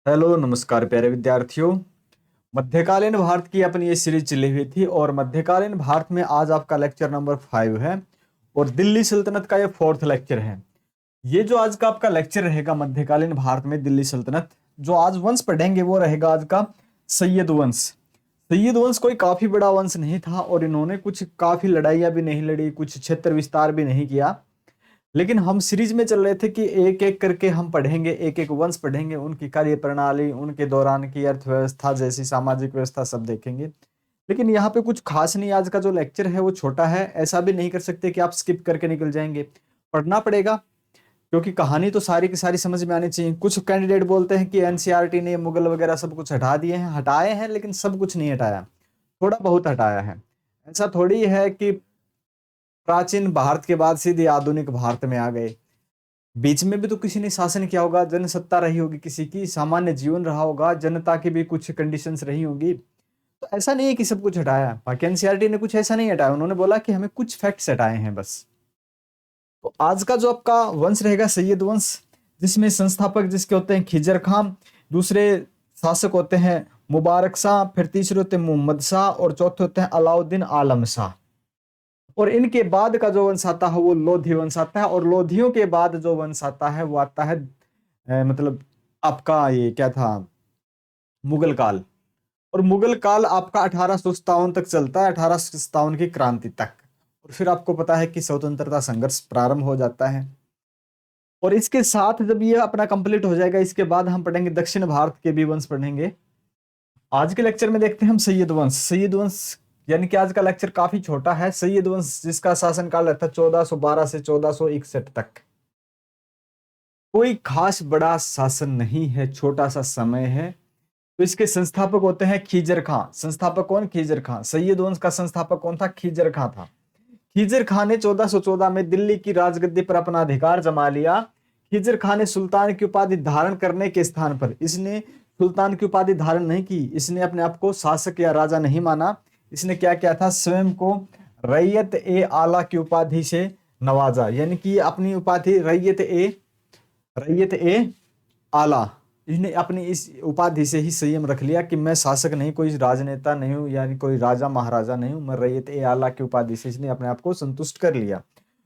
Hello नमस्कार प्यारे विद्यार्थियों। मध्यकालीन भारत की अपनी ये सीरीज चली हुई थी और मध्यकालीन भारत में आज आपका लेक्चर नंबर 5 है और दिल्ली सल्तनत का ये 4th लेक्चर है। ये जो आज का आपका लेक्चर रहेगा मध्यकालीन भारत में दिल्ली सल्तनत, जो आज वंश पढ़ेंगे वो रहेगा आज का सैयद वंश। सैयद वंश कोई काफी बड़ा वंश नहीं था और इन्होंने कुछ काफी लड़ाइयां भी नहीं लड़ी, कुछ क्षेत्र विस्तार भी नहीं किया। लेकिन हम सीरीज में चल रहे थे कि एक एक करके हम पढ़ेंगे, एक एक वंश पढ़ेंगे, उनकी कार्य प्रणाली, उनके दौरान की अर्थव्यवस्था जैसी सामाजिक व्यवस्था सब देखेंगे। लेकिन यहाँ पे कुछ खास नहीं, आज का जो लेक्चर है वो छोटा है। ऐसा भी नहीं कर सकते कि आप स्किप करके निकल जाएंगे, पढ़ना पड़ेगा क्योंकि कहानी तो सारी की सारी समझ में आनी चाहिए। कुछ कैंडिडेट बोलते हैं कि एनसीईआरटी ने मुगल वगैरह सब कुछ हटा दिए हैं, हटाए हैं लेकिन सब कुछ नहीं हटाया, थोड़ा बहुत हटाया है। ऐसा थोड़ी है कि प्राचीन भारत के बाद सीधे आधुनिक भारत में आ गए। बीच में भी तो किसी ने शासन किया होगा, जनसत्ता रही होगी, किसी की सामान्य जीवन रहा होगा, जनता की भी कुछ कंडीशंस रही होंगी। तो ऐसा नहीं है कि सब कुछ हटाया। बाकी एनसीईआरटी ने कुछ ऐसा नहीं हटाया, उन्होंने बोला कि हमें कुछ फैक्ट्स हटाए हैं बस। तो आज का जो आपका वंश रहेगा सैयद वंश, जिसमें संस्थापक जिसके होते हैं खिजर खान, दूसरे शासक होते हैं मुबारक शाह, फिर तीसरे होते हैं मोहम्मद शाह और चौथे होते हैं अलाउद्दीन आलम शाह। और इनके बाद का जो वंश आता है वो लोधी वंश आता है। और लोधियों के बाद जो वंश आता है वो आता है मतलब आपका ये क्या था, मुगल काल। और मुगल काल आपका 1857 तक चलता है, 1857 की क्रांति तक। और फिर आपको पता है कि स्वतंत्रता संघर्ष प्रारंभ हो जाता है। और इसके साथ जब ये अपना कंप्लीट हो जाएगा, इसके बाद हम पढ़ेंगे दक्षिण भारत के भी वंश पढ़ेंगे। आज के लेक्चर में देखते हैं हम सैयद वंश। सैयद वंश यानी कि आज का लेक्चर काफी छोटा है। सैयद वंश जिसका शासनकाल रहता है 1412 से 1461 तक। कोई खास बड़ा शासन नहीं है, छोटा सा समय है। तो इसके संस्थापक होते हैं खिजर खां। संस्थापक कौन? खिजर खां। सैयद वंश का संस्थापक कौन था? खिजर खां था। खिजर खां ने 1414 में दिल्ली की राजगद्दी पर अपना अधिकार जमा लिया। खिजर खां ने सुल्तान की उपाधि धारण करने के स्थान पर, इसने सुल्तान की उपाधि धारण नहीं की, इसने अपने आप को शासक या राजा नहीं माना। इसने क्या किया था? स्वयं को रैयत ए आला की उपाधि से नवाजा। यानी कि अपनी उपाधि रैयत ए आला, इसने अपनी इस उपाधि से ही संयम रख लिया कि मैं शासक नहीं, कोई राजनेता नहीं हूं, यानी कोई राजा महाराजा नहीं हूं, मैं रैयत ए आला की उपाधि से इसने अपने आप को संतुष्ट कर लिया।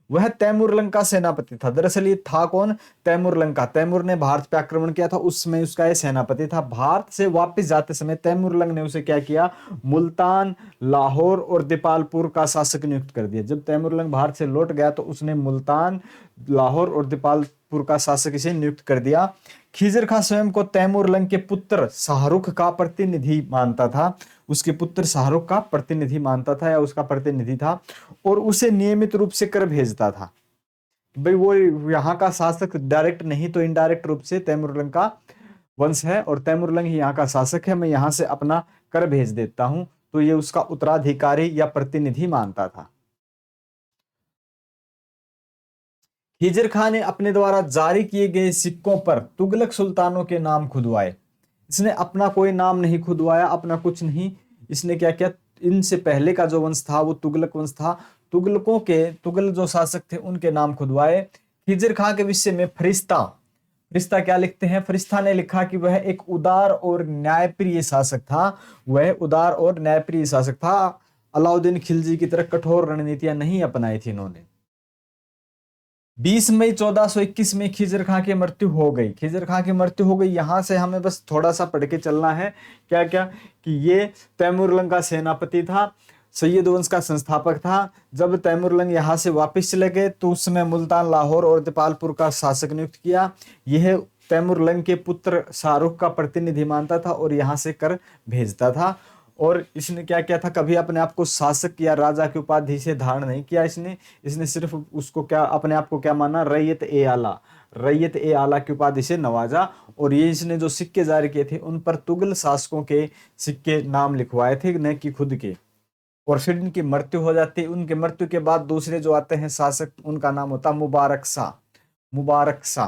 वह तैमूर लंग का सेनापति था। दरअसल ये था कौन? तैमूर लंग का। तैमूर ने भारत पे आक्रमण किया था, उसमें उसका ये सेनापति था। भारत से वापस जाते समय तैमूर लंग ने उसे क्या किया? मुल्तान, लाहौर और दीपालपुर का शासक नियुक्त कर दिया। जब तैमूर लंग भारत से लौट गया तो उसने मुल्तान, लाहौर और दीपालपुर का शासक इसे नियुक्त कर दिया। खिजर खां स्वयं को तैमूर लंग के पुत्र शाहरुख का प्रतिनिधि मानता था। उसके पुत्र शाहरुख का प्रतिनिधि मानता था या उसका प्रतिनिधि था, और उसे नियमित रूप से कर भेजता था। भाई वो यहाँ का शासक डायरेक्ट नहीं तो इनडायरेक्ट रूप से तैमूर लंग का वंश है और तैमूर लंग ही यहाँ का शासक है, मैं यहाँ से अपना कर भेज देता हूं। तो ये उसका उत्तराधिकारी या प्रतिनिधि मानता था। खिजर खां ने अपने द्वारा जारी किए गए सिक्कों पर तुगलक सुल्तानों के नाम खुदवाए। इसने अपना कोई नाम नहीं खुदवाया, अपना कुछ नहीं। इसने क्या किया? इनसे पहले का जो वंश था वो तुगलक वंश था, तुगल जो शासक थे उनके नाम खुदवाए। खिजर खां के विषय में फरिश्ता फरिश्ता क्या लिखते हैं? फरिश्ता ने लिखा कि वह एक उदार और न्यायप्रिय शासक था। वह उदार और न्यायप्रिय शासक था। अलाउद्दीन खिलजी की तरह कठोर रणनीतियां नहीं अपनाई थी इन्होंने। 20 मई 1421 में खिजर खां की मृत्यु हो गई। खिजर खां की मृत्यु हो गई। यहां से हमें बस थोड़ा सा पढ़ के चलना है। क्या क्या? कि ये तैमूर लंग का सेनापति था, सैयद वंश का संस्थापक था। जब तैमूर लंग यहां से वापस चले गए तो उस समय मुल्तान, लाहौर और दीपालपुर का शासक नियुक्त किया। यह तैमूर लंग के पुत्र शाहरुख का प्रतिनिधि मानता था और यहां से कर भेजता था। और इसने क्या किया था? कभी अपने आप को शासक या राजा की उपाधि से धारण नहीं किया इसने सिर्फ उसको क्या, अपने आप को क्या माना? रैयत ए आला, रैयत ए आला की उपाधि से नवाजा। और ये इसने जो सिक्के जारी किए थे उन पर तुगल शासकों के सिक्के नाम लिखवाए थे, न कि खुद के। और फिर इनकी मृत्यु हो जाती है। उनके मृत्यु के बाद दूसरे जो आते हैं शासक, उनका नाम होता मुबारक शाह। मुबारक शाह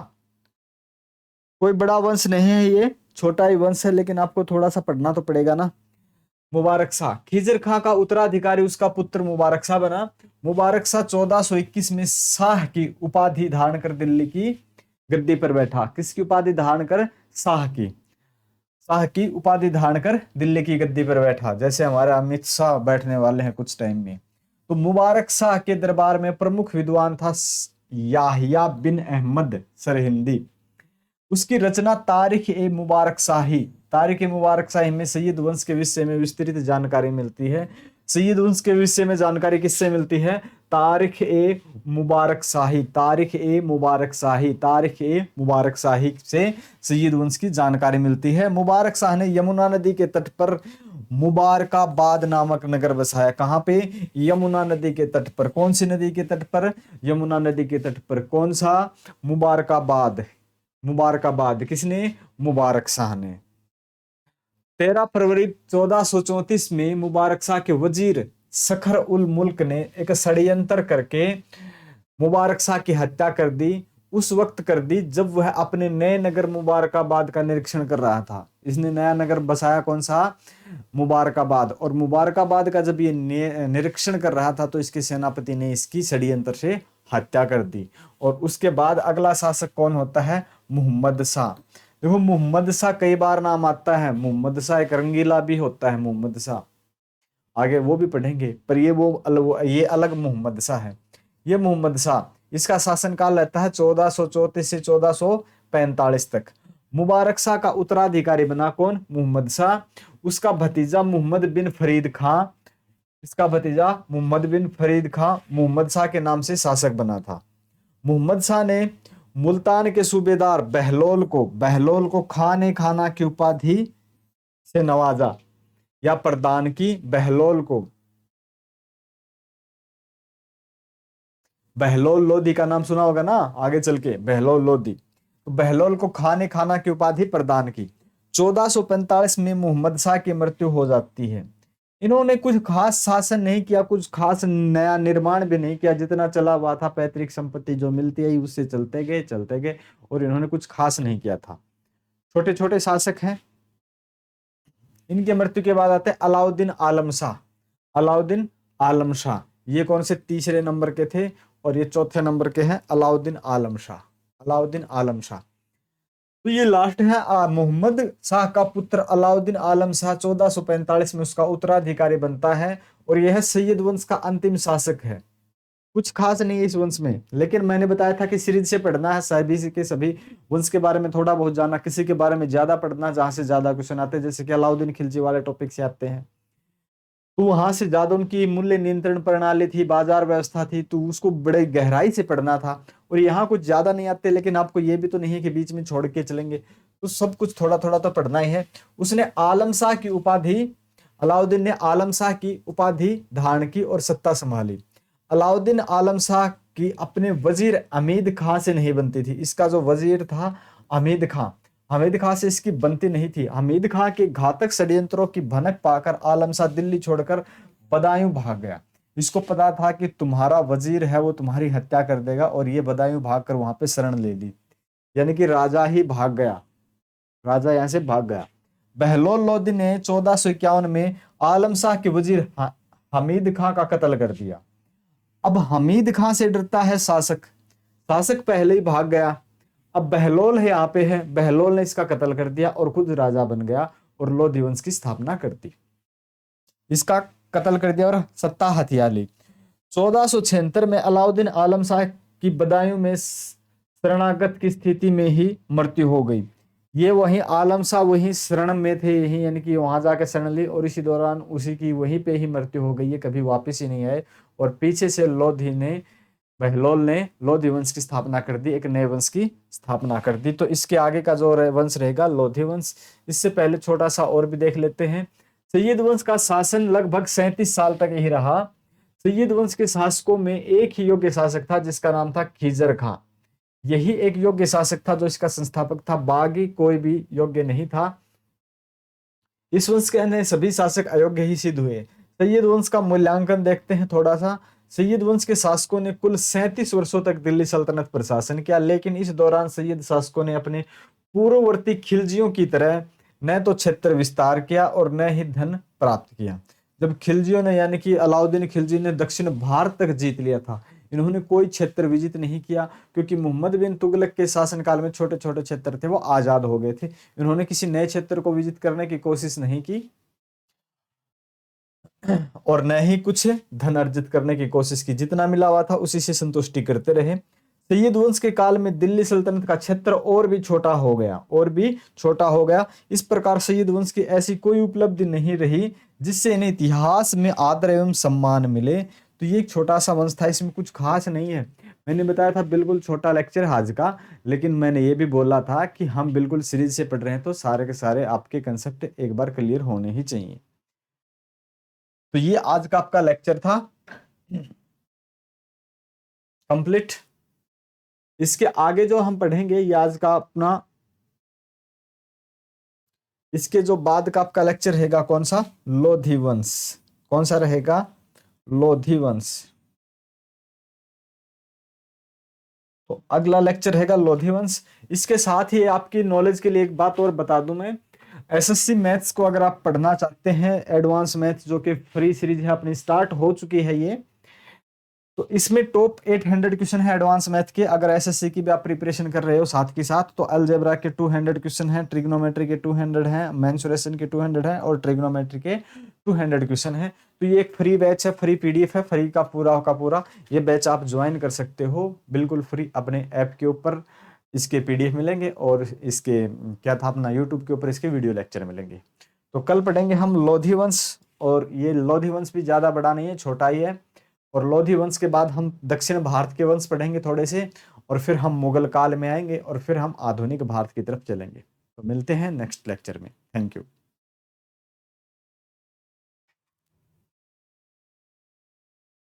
कोई बड़ा वंश नहीं है, ये छोटा ही वंश है, लेकिन आपको थोड़ा सा पढ़ना तो पड़ेगा ना। मुबारक शाह, खिजर खां का उत्तराधिकारी उसका पुत्र मुबारक शाह बना। मुबारक शाह 1421 में शाह की उपाधि धारण कर दिल्ली की गद्दी पर बैठा। किसकी उपाधि धारण कर? शाह की। शाह की उपाधि धारण कर दिल्ली की गद्दी पर बैठा, जैसे हमारे अमित शाह बैठने वाले हैं कुछ टाइम में। तो मुबारक शाह के दरबार में प्रमुख विद्वान था याहिया बिन अहमद सरहिंदी। उसकी रचना तारीख ए मुबारक शाही, तारीख ए मुबारक शाही में सैयद वंश के विषय में विस्तृत जानकारी मिलती है। सैयद वंश के विषय में जानकारी किससे मिलती है? तारीख ए मुबारक शाही, तारीख ए मुबारक शाही, तारीख ए मुबारक शाही से सैयद वंश की जानकारी मिलती है। मुबारक शाह ने यमुना नदी के तट पर मुबारकाबाद नामक नगर बसाया। कहां पे? यमुना नदी के तट पर। कौन सी नदी के तट पर? यमुना नदी के तट पर। कौन सा? मुबारकाबाद। मुबारकाबाद किसने? मुबारक शाह ने। 13 फरवरी 1434 में मुबारक शाह के वजीर सखर उल मुल्क ने एक षड्यंत्र करके मुबारक शाह की हत्या कर दी। उस वक्त कर दी जब वह अपने नए नगर मुबारकाबाद का निरीक्षण कर रहा था। इसने नया नगर बसाया, कौन सा? मुबारकाबाद। और मुबारकाबाद का जब ये निरीक्षण कर रहा था तो इसके सेनापति ने इसकी षड्यंत्र से हत्या कर दी। और उसके बाद अगला शासक कौन होता है? मुहम्मद शाह। देखो मुहम्मद शाह कई बार नाम आता है। मुहम्मद शाह एक रंगीला भी होता है मुहम्मद शाह, आगे वो भी पढ़ेंगे, पर ये अलग मुहम्मद शाह है। ये मुहम्मद शाह, इसका शासनकाल रहता है 1434 से 1445 तक। मुबारक शाह का उत्तराधिकारी बना कौन? मुहम्मद शाह। उसका भतीजा मोहम्मद बिन फरीद खां, इसका भतीजा मोहम्मद बिन फरीद खां मुहम्मद शाह के नाम से शासक बना था। मोहम्मद शाह ने मुल्तान के सूबेदार बहलोल को खाने खाना की उपाधि से नवाजा या प्रदान की। बहलोल लोधी का नाम सुना होगा ना आगे चल के, बहलोल लोधी। तो बहलोल को खाना की उपाधि प्रदान की। 1445 में मोहम्मद शाह की मृत्यु हो जाती है। इन्होंने कुछ खास शासन नहीं किया, कुछ खास नया निर्माण भी नहीं किया। जितना चला हुआ था पैतृक संपत्ति जो मिलती है उससे चलते गए और इन्होंने कुछ खास नहीं किया था। छोटे छोटे शासक हैं। इनके मृत्यु के बाद आते हैं अलाउद्दीन आलम शाह। अलाउद्दीन आलम शाह ये कौन से? तीसरे नंबर के थे और ये चौथे नंबर के हैं अलाउद्दीन आलम शाह। अलाउद्दीन आलम शाह। तो ये लास्ट है मोहम्मद शाह का पुत्र अलाउद्दीन आलम शाह। 1445 में उसका उत्तराधिकारी बनता है और यह सैयद वंश का अंतिम शासक है। कुछ खास नहीं है इस वंश में, लेकिन मैंने बताया था कि सीरीज से पढ़ना है सभी के सभी वंश के बारे में थोड़ा बहुत जानना, किसी के बारे में ज्यादा पढ़ना जहां से ज्यादा क्वेश्चन आते हैं, जैसे कि अलाउद्दीन खिलजी वाले टॉपिक से आते हैं तो वहां से ज्यादा उनकी मूल्य नियंत्रण प्रणाली थी, बाजार व्यवस्था थी, तो उसको बड़े गहराई से पढ़ना था। और यहाँ कुछ ज्यादा नहीं आते, लेकिन आपको ये भी तो नहीं है कि बीच में छोड़ के चलेंगे, तो सब कुछ थोड़ा थोड़ा तो पढ़ना ही है। उसने आलम शाह की उपाधि, अलाउद्दीन ने आलम शाह की उपाधि धारण की और सत्ता संभाली। अलाउद्दीन आलम शाह की अपने वजीर हमीद खां से नहीं बनती थी। इसका जो वजीर था हमीद खां, हमीद खां से इसकी बनती नहीं थी। हमीद खां के घातक षड्यंत्रों की भनक पाकर आलम शाह दिल्ली छोड़कर बदायूं भाग गया। इसको पता था कि तुम्हारा वजीर है वो तुम्हारी हत्या कर देगा, और ये बदायूं भागकर वहां पे शरण ले ली, यानी कि राजा ही भाग गया, राजा यहां से भाग गया। बहलोल लोधी ने 1451 में आलम शाह के वजीर हमीद खां का कत्ल कर दिया। अब हमीद खां से डरता है शासक, शासक पहले ही भाग गया, अब बहलोल है यहाँ पे है, बहलोल ने इसका कत्ल कर दिया और खुद राजा बन गया और लोधी वंश की स्थापना कर दी। इसका कत्ल कर दिया और सत्ता हथिया ली। 1476 में अलाउद्दीन आलम शाह की बदायूं में शरणागत की स्थिति में ही मृत्यु हो गई। ये वहीं आलम शाह वहीं शरण में थे, यही यानी कि वहां जाके शरण ली और इसी दौरान उसी की वहीं पे ही मृत्यु हो गई है, कभी वापस ही नहीं आए। और पीछे से बहलोल ने लोधी वंश की स्थापना कर दी, एक नए वंश की स्थापना कर दी। तो इसके आगे का जो वंश रहेगा लोधी वंश। इससे पहले छोटा सा और भी देख लेते हैं। सैयद वंश का शासन लगभग 37 साल तक ही रहा। सैयद वंश के शासकों में एक ही योग्य शासक था जिसका नाम था खिजर खां। यही एक योग्य शासक था जो इसका संस्थापक था, बाकी कोई भी योग्य नहीं था। इस वंश के अन्य सभी शासक अयोग्य ही सिद्ध हुए। सैयद वंश का मूल्यांकन देखते हैं थोड़ा सा। सैयद वंश के शासकों ने कुल 37 वर्षों तक दिल्ली सल्तनत पर शासन किया, लेकिन इस दौरान सैयद शासकों ने अपने पूर्ववर्ती खिलजियों की तरह न तो क्षेत्र विस्तार किया और न ही धन प्राप्त किया। जब खिलजियों ने यानी कि अलाउद्दीन खिलजी ने दक्षिण भारत तक जीत लिया था, इन्होंने कोई क्षेत्र विजित नहीं किया, क्योंकि मोहम्मद बिन तुगलक के शासनकाल में छोटे छोटे क्षेत्र थे वो आजाद हो गए थे। इन्होंने किसी नए क्षेत्र को विजित करने की कोशिश नहीं की और न ही कुछ धन अर्जित करने की कोशिश की। जितना मिला हुआ था उसी से संतुष्टि करते रहे। सैयद वंश के काल में दिल्ली सल्तनत का क्षेत्र और भी छोटा हो गया। इस प्रकार सैयद वंश की ऐसी कोई उपलब्धि नहीं रही जिससे इन्हें इतिहास में आदर एवं सम्मान मिले। तो ये एक छोटा सा वंश था, इसमें कुछ खास नहीं है। मैंने बताया था बिल्कुल छोटा लेक्चर आज का, लेकिन मैंने ये भी बोला था कि हम बिल्कुल सीरीज से पढ़ रहे हैं तो सारे के सारे आपके कंसेप्ट एक बार क्लियर होने ही चाहिए। तो ये आज का आपका लेक्चर था कंप्लीट। इसके आगे जो हम पढ़ेंगे ये आज का अपना, इसके जो बाद का आपका लेक्चर रहेगा कौन सा, लोधी वंश। कौन सा रहेगा, लोधी वंश। तो अगला लेक्चर रहेगा लोधी वंश। इसके साथ ही आपकी नॉलेज के लिए एक बात और बता दूं मैं, एसएससी मैथ्स को अगर आप पढ़ना चाहते हैं, एडवांस मैथ्स जो कि फ्री सीरीज है अपनी स्टार्ट हो चुकी है ये, तो इसमें टॉप 800 क्वेश्चन है एडवांस मैथ के। अगर एसएससी की भी आप प्रिपरेशन कर रहे हो साथ के साथ, तो अलजेब्रा के 200 क्वेश्चन हैं, ट्रिग्नोमेट्री के 200 हैं, मेंसुरेशन के 200 हैं और ट्रिग्नोमेट्री के 200 क्वेश्चन हैं। तो ये एक फ्री बैच है, फ्री पीडीएफ है, फ्री का पूरा ये बैच आप ज्वाइन कर सकते हो बिल्कुल फ्री। अपने ऐप के ऊपर इसके पीडीएफ मिलेंगे और इसके क्या था अपना यूट्यूब के ऊपर इसके वीडियो लेक्चर मिलेंगे। तो कल पढ़ेंगे हम लोधी वंश, और ये लोधी वंश भी ज्यादा बड़ा नहीं है, छोटा ही है। और लोधी वंश के बाद हम दक्षिण भारत के वंश पढ़ेंगे थोड़े से, और फिर हम मुगल काल में आएंगे और फिर हम आधुनिक भारत की तरफ चलेंगे। तो मिलते हैं नेक्स्ट लेक्चर में। Thank you.